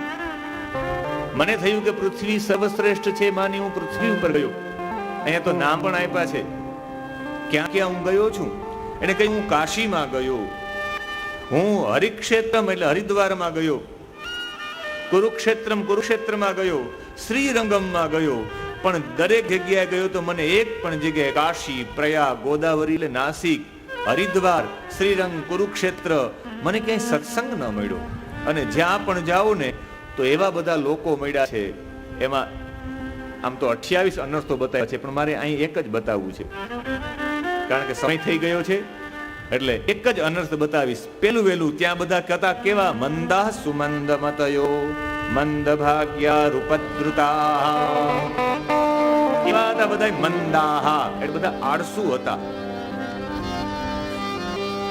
મને થયું કે પૃથ્વી સર્વશ્રેષ્ઠ છે માની હું પૃથ્વી ઉપર ગયો. અહીંયા તો નામ પણ આપ્યા છે, ક્યાં ક્યાં હું ગયો છું. એને કહ્યું હું કાશીમાં ગયો, હું હરિક્ષેત્રમ એટલે હરિદ્વારમાં ગયો, કુરુક્ષેત્રમાં ગયો, શ્રીરંગમમાં ગયો. પણ દરેક જગ્યાએ ગયો તો મને એક પણ જગ્યાએ કાશી, પ્રયાગ, ગોદાવરી એટલે નાસિક, હરિદ્વાર, શ્રીરંગ, કુરુક્ષેત્ર મને ક્યાંય સત્સંગ ન મળ્યો. અને જ્યાં પણ જાઓ ને તો એવા બધા લોકો મળ્યા છે. એમાં આમ તો 28 અનર્થો બતાવ્યા છે, પણ મારે અહીં એક જ બતાવવું છે. કારણ કે સમય થઈ ગયો છે, એટલે એક જ અનર્થ બતાવીશ. પેલું વેલું ત્યાં બધા કહેતા કેવા, મંદા સુમંદ મતયો મંદ ભાગ્યા રૂપદ્રુતા. એવા હતા બધા મંદાહા, એટલે બધા આળસુ હતા.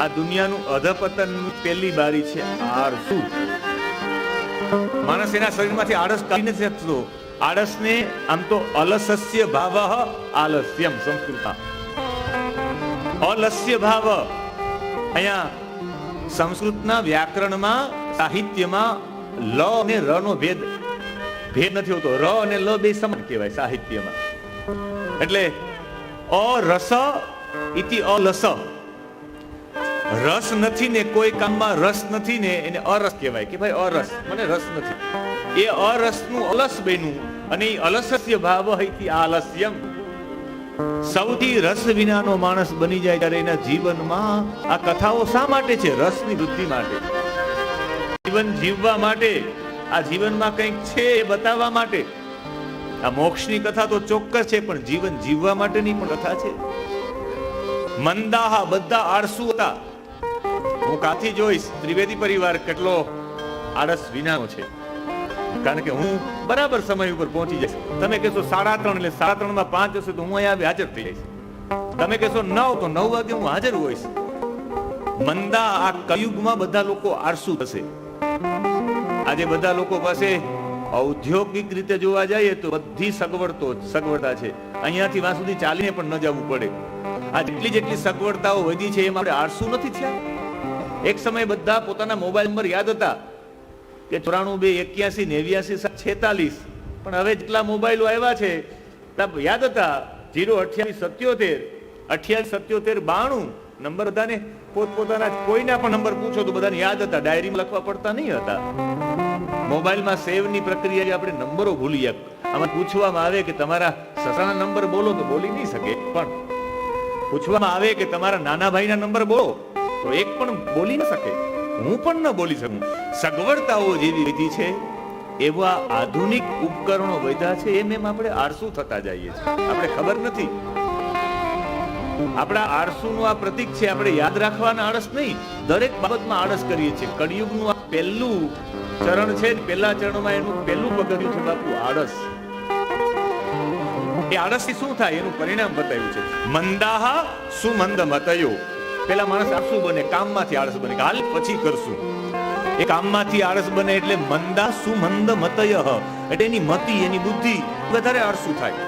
આ દુનિયાનું અધપતન પહેલી બારી છે આળસુ. માણસ એના શરીરમાંથી આળસ કાઢી નથી શકતો. આળસને આમ તો અલસસ્ય ભાવ આલસ્યમ સંસ્કૃતમાં અલસ્ય ભાવ. અહીંયા સંસ્કૃતના વ્યાકરણમાં સાહિત્યમાં લ અને ર નો ભેદ નથી હોતો. ર અને લ બે સમાન કહેવાય સાહિત્યમાં. એટલે અરસ ઇતિ અલસ. રસ નથી ને કોઈ કામમાં રસ નથી ને એને અરસ કહેવાય કે ભાઈ અરસ, મને રસ નથી. એ અરસનું અલસ બન્યું અને એ અલસસ્ય ભાવ હૈતી આલસ્યમ. સૌથી રસ વિનાનો માણસ બની જાય ત્યારે એના જીવનમાં આ કથાઓ શા માટે છે? રસની વૃદ્ધિ માટે, જીવન જીવવા માટે, આ જીવનમાં કંઈક છે એ બતાવવા માટે. આ મોક્ષની કથા તો ચોક્કસ છે, પણ જીવન જીવવા માટેની પણ કથા છે. મંદાહા, બધા આળસુ હતા. હું કાથી જોઈશ ત્રિવેદી પરિવાર કેટલો આળસ વિનાનો છે. કારણ કે હું બરાબર સમય ઉપર પહોંચી જઈશ. તમે કહેશો 3:30 એટલે 3:30 માં 5 હશે તો હું અહીંયા હાજર થઈ જઈશ. તમે કહેશો 9 તો 9 વાગે હું હાજર હોઈશ. મંદા, આ કયુગમાં બધા લોકો આળસુ થશે. આજે બધા લોકો પાસે ઔદ્યોગિક રીતે જોવા જઈએ તો બધી સગવડતા છે. અહીંયાથી વાં સુધી ચાલીને પણ ન જવું પડે. આ જેટલી સગવડતાઓ વધી છે એમાં આપણે આળસુ નથી થયા. એક સમય બધા પોતાના મોબાઈલ નંબર યાદ હતા કે 94 81 89 46, પણ હવે જેટલા મોબાઈલો આવ્યા છે યાદ હતા 02877 2877 92 નંબર બધાને પોતપોતાના, કોઈના પણ નંબર પૂછો તો બધાને યાદ હતા. ડાયરીમાં લખવા પડતા નહીં હતા. મોબાઈલમાં સેવની પ્રક્રિયા આપણે નંબરો ભૂલી જાય. આમાં પૂછવામાં આવે કે તમારા સસાના નંબર બોલો તો બોલી નહીં શકે. પણ પૂછવામાં આવે કે તમારા નાના ભાઈના નંબર બોલો તો એક પણ બોલી ન શકે. હું પણ ન બોલી શકું. સગવડતાઓ જેવી વિધિ છે, એવા આધુનિક ઉપકરણો વધ્યા છે, એમ આપણે આળસુ થતા જઈએ છીએ. આપણે ખબર નથી. આપણા આળસુનું આ પ્રતીક છે. આપણે યાદ રાખવાના આળસ નહીં, દરેક બાબતમાં આળસ કરીએ છીએ. કળિયુગનું આ પહેલું ચરણ છે. પહેલા ચરણમાં એનું પહેલું પગથિયું છે બાપુ, આળસ. એ આળસથી શું થાય એનું પરિણામ બતાવ્યું છે. મંદાહા સુમંદ મતયો. પેલા માણસ આળસુ બને, કામમાંથી આળસ બને, હાલ પછી કરશું. એ કામમાંથી આળસ બને એટલે મંદા સુમંદ મતય, એટલે એની મતિ, એની બુદ્ધિ વધારે આળસુ થાય.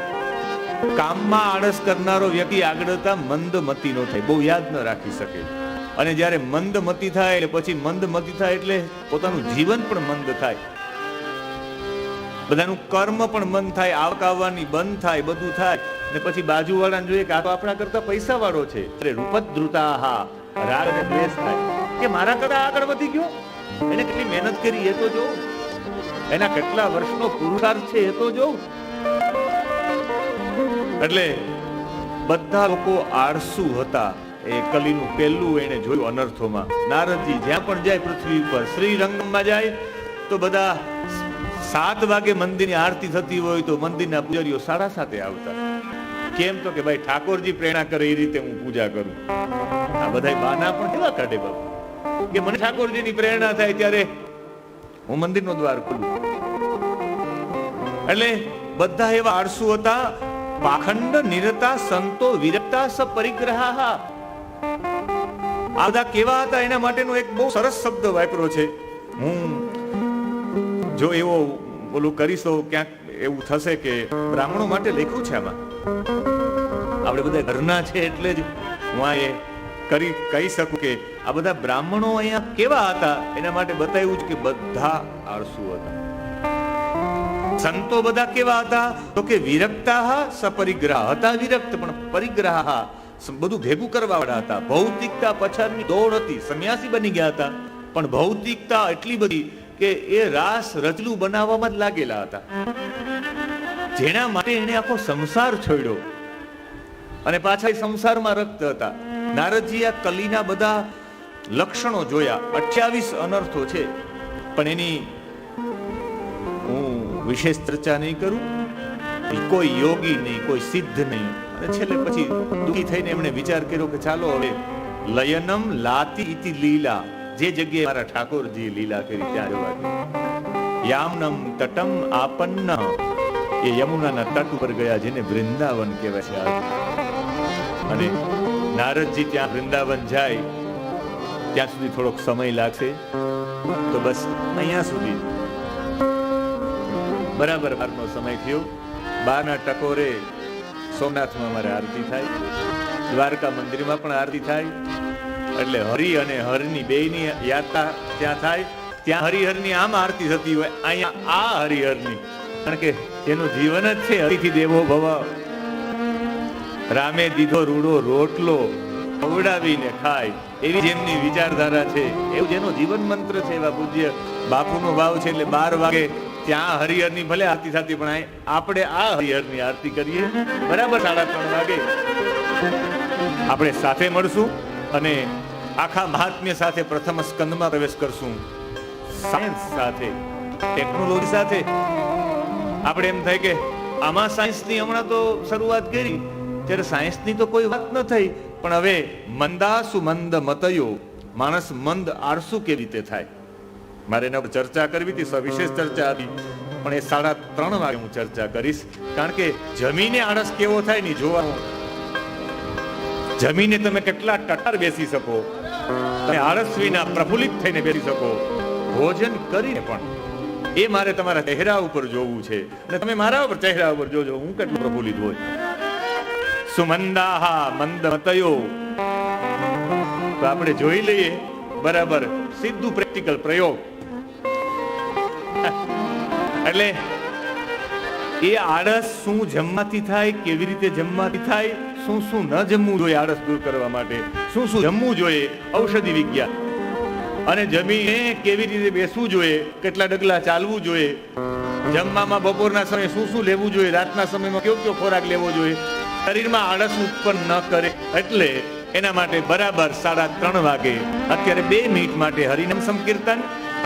કામમાં આળસ કરનારો વ્યક્તિ આગળ જતા મંદમતી નો થાય, બહુ યાદ ન રાખી શકે. અને જ્યારે મંદમતી થાય એટલે પછી મંદમતી થાય એટલે પોતાનું જીવન પણ મંદ થાય, બધાનું કર્મ પણ બંધ થાય, આવક આવવાની બંધ થાય, બધું થાય. ને પછી બાજુવાળાને જોઈએ કે આ તો આપણા કરતા પૈસા વાળો છે, એટલે રૂપદ્રુતાહા, રાગ અને દ્વેષ થાય કે મારા કરતા આગળ વધી ગયો, એને કેટલી મહેનત કરી એ તો જો, એના કેટલા વર્ષનો પુરુષાર્થ છે એ તો જો. એટલે બધા લોકો આળસુ હતા. એ કલીનું પહેલું એને જોયું અનર્થોમાં. નારદજી જ્યાં પણ જાય પૃથ્વી ઉપર, શ્રીરંગમાં જાય તો બધા 7 વાગે મંદિરની આરતી થતી હોય તો મંદિરના પૂજારીઓ 7:30 આવતા. કેમ તો કે ભાઈ ઠાકોરજી પ્રેરણા કરે એ રીતે હું પૂજા કરું. આ બધા બાના પણ કેવા કાઢે બાપુ કે મને ઠાકોરજીની પ્રેરણા થાય ત્યારે હું મંદિરનો દ્વાર ખોલું. એટલે બધા એવા આળસુ હતા. પાખંડ નિરતા સંતો વિરક્તા સ પરિગ્રહા. આ બધા કેવા હતા એના માટેનો એક બહુ સરસ શબ્દ વાપર્યો છે. હું જો એવો બોલું કરીશ તો ક્યાંક એવું થશે કે બ્રાહ્મણો માટે લખ્યું છે. આમાં આપણે બધા ઘરના છે એટલે જ હું આ એ કહી શકું કે આ બધા બ્રાહ્મણો અહીંયા કેવા હતા એના માટે બતાવ્યું છે કે બધા આળસુ હતા. સંતો બધા કેવા હતા તો કે વિરક્તા સપરિગ્રહ હતા, વિરક્ત પણ પરિગ્રહ, બધું ભેગું કરવા વાળા હતા. ભૌતિકતા પછાડની દોડ હતી, સંન્યાસી બની ગયા હતા, પણ ભૌતિકતા એટલી બધી કે એ રાસ રચલું બનાવવામાં જ લાગેલા હતા, જેના માટે એને આખો સંસાર છોડ્યો અને પાછા સંસારમાં રક્ત હતા. નારદજી આ કલીના બધા લક્ષણો જોયા. 28 અનર્થો છે, પણ એની હું વિશેષ ચર્ચા નહીં કરું. કોઈ યોગી નહીં, કોઈ સિદ્ધ નહીં અને છેલ્લે પછી દુઃખી થઈને એમણે વિચાર કર્યો કે ચાલો હવે લયનમ લાતી ઇતિ લીલા, જે જગ્યાએ મારા ઠાકોરજીએ લીલા કરી ત્યાં જવા દે. યામનમ તટમ આપન્ન, એ યમુનાના તટ ઉપર ગયા જેને વૃંદાવન કહેવાય છે આજે. અને નારદજી ત્યાં વૃંદાવન જાય ત્યાં સુધી થોડોક સમય લાગશે, તો બસ અહીંયા સુધી બરાબર 12નો સમય થયો. 12ના ટકોરે સોમનાથમાં અમારે આરતી થાય, દ્વારકા મંદિરમાં પણ આરતી થાય. એટલે હરિ અને હરની બેયની યાત્રા ત્યાં થાય. ત્યાં હરિહરની આમ આરતી થતી હોય, અહીંયા આ હરિહરની, કારણ કે એનું જીવન જ છે હરિથી દેવો ભવ. રામે દીધો રૂડો રોટલો ખવડાવીને ખાય, એવી જેમની વિચારધારા છે, એવું જેનો જીવન મંત્ર છે, એવા પૂજ્ય બાપુનો ભાવ છે. એટલે 12 વાગે ત્યાં હરિહરની ભલે આરતી થતી, પણ આપણે આ હરિહરની આરતી કરીએ બરાબર 3:30 વાગે. આપણે સાથે મળશું અને આખા મહાત્મ્ય સાથે પ્રથમ સ્કંદમાં પ્રવેશ કરશું. સાયન્સ સાથે, ટેકનોલોજી સાથે. આપણે એમ થાય કે આમાં સાયન્સની હમણાં તો શરૂઆત કરી, ત્યારે સાયન્સની તો કોઈ વાત ન થઈ, પણ હવે મંદાસુ મંદ મતયો, માણસ મંદ આળસુ કેવી રીતે થાય, મારે એના પર ચર્ચા કરવી હતી, સવિશેષ ચર્ચા હતી, પણ એ 3:30 વાગે હું ચર્ચા કરીશ. કારણ કે જમીને આળસ કેવો થાય ને જોવાનું. જમીને તમે કેટલા ટટાર બેસી શકો, તમે આળસ વિના પ્રફુલ્લિત થઈને બેસી શકો, ભોજન કરીને પણ. એ મારે તમારા ચહેરા ઉપર જોવું છે, અને તમે મારા ઉપર ચહેરા ઉપર જોજો હું કેટલું પ્રફુલ્લિત હોય. સુમંદાહા મંદ મતયો, તો આપણે જોઈ લઈએ બરાબર સીધું પ્રેક્ટિકલ પ્રયોગ. એટલે એ આળસ શું જમવાથી થાય, કેવી રીતે જમવાથી થાય, શું શું ન જમવું જોઈએ આળસ દૂર કરવા માટે, શું શું જમવું જોઈએ, ઔષધિ વિજ્ઞાન, અને જમીને કેવી રીતે બેસવું જોઈએ, કેટલા ડગલા ચાલવું જોઈએ, જમવામાં બપોરના સમયે શું શું લેવું જોઈએ, રાતના સમયમાં કયો કયો ખોરાક લેવો જોઈએ, શરીરમાં આળસ ઉત્પન્ન ન કરે. એટલે એના માટે બરાબર 3:30 વાગે અત્યારે 2 મિનિટ માટે હરિનામ સંકીર્તન.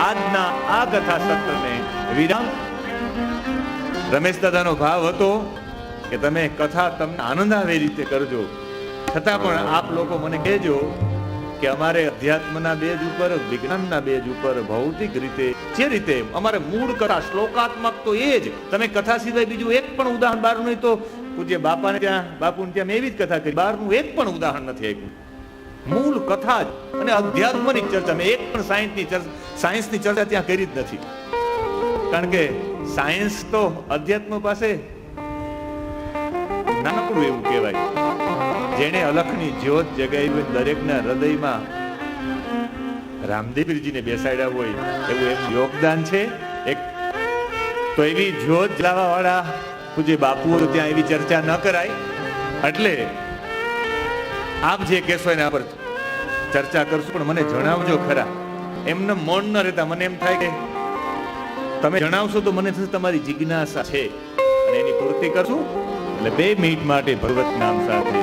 આજના આ કથા સત્રને વિરામ. રમેશ દાદાનો ભાવ હતો કે તમે કથા તમને આનંદ આવે એ રીતે કરજો, છતાં પણ આપ લોકો મને કહેજો કે અમારે અધ્યાત્મના બેજ ઉપર, વિજ્ઞાનના બેજ ઉપર, ભૌતિક રીતે જે રીતે અમારે મૂળ કથા શ્લોકાત્મક તો એ જ. તમે કથા સિવાય બીજું એક પણ ઉદાહરણ બહાર નહીં, તો પૂજ્ય બાપાને ત્યાં, બાપુને ત્યાં મેં એવી જ કથા કરી, બહારનું એક પણ ઉદાહરણ નથી આપ્યું. મૂળ કથા જ અને અધ્યાત્મની ચર્ચા. મેં એક પણ સાયન્સની ચર્ચા ત્યાં કરી જ નથી, કારણ કે સાયન્સ તો અધ્યાત્મ પાસે નાનકડું એવું કહેવાય. જેણે અલખની જ્યોત જગાવી દરેકના હૃદયમાં રામદેવજીને બેસાડ્યા હોય એવું એક યોગદાન છે. એક તો એવી જ્યોત જલાવા વાળા પૂજ્ય બાપુઓ ત્યાં એવી ચર્ચા ન કરાય. એટલે આપ જે કહેશો એના પર ચર્ચા કરશું, પણ મને જણાવજો ખરા. એમને મૌન ન રહેતા. મને એમ થાય કે તમે જણાવશો તો મને થશે તમારી જિજ્ઞાસા છે, અને એની પૂર્તિ કરશું. એટલે 2 મિનિટ માટે ભગવત નામ સાથે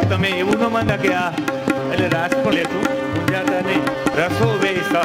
તમે એવું ન માના કે આ એટલે રાસ પણ લેશું, ગુંજાતા નહીં. રસો વે સહ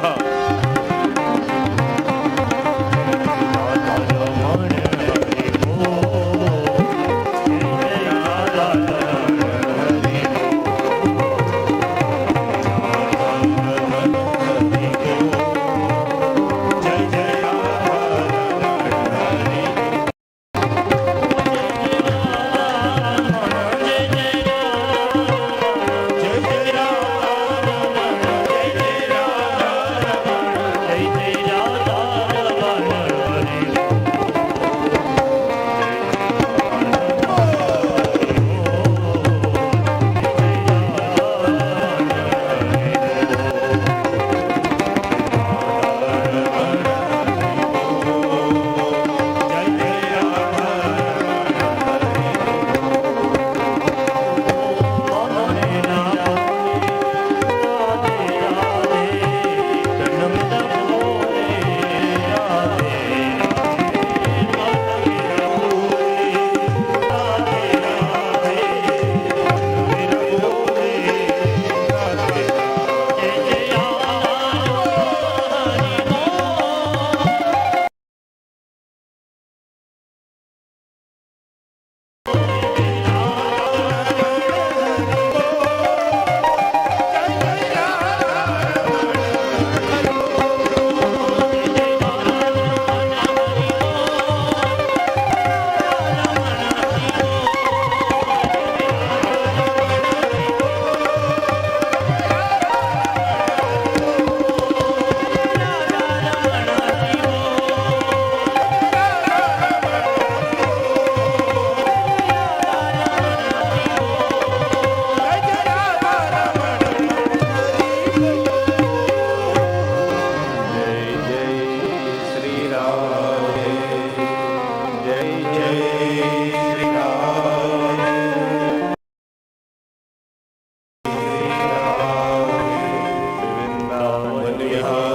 નમઃ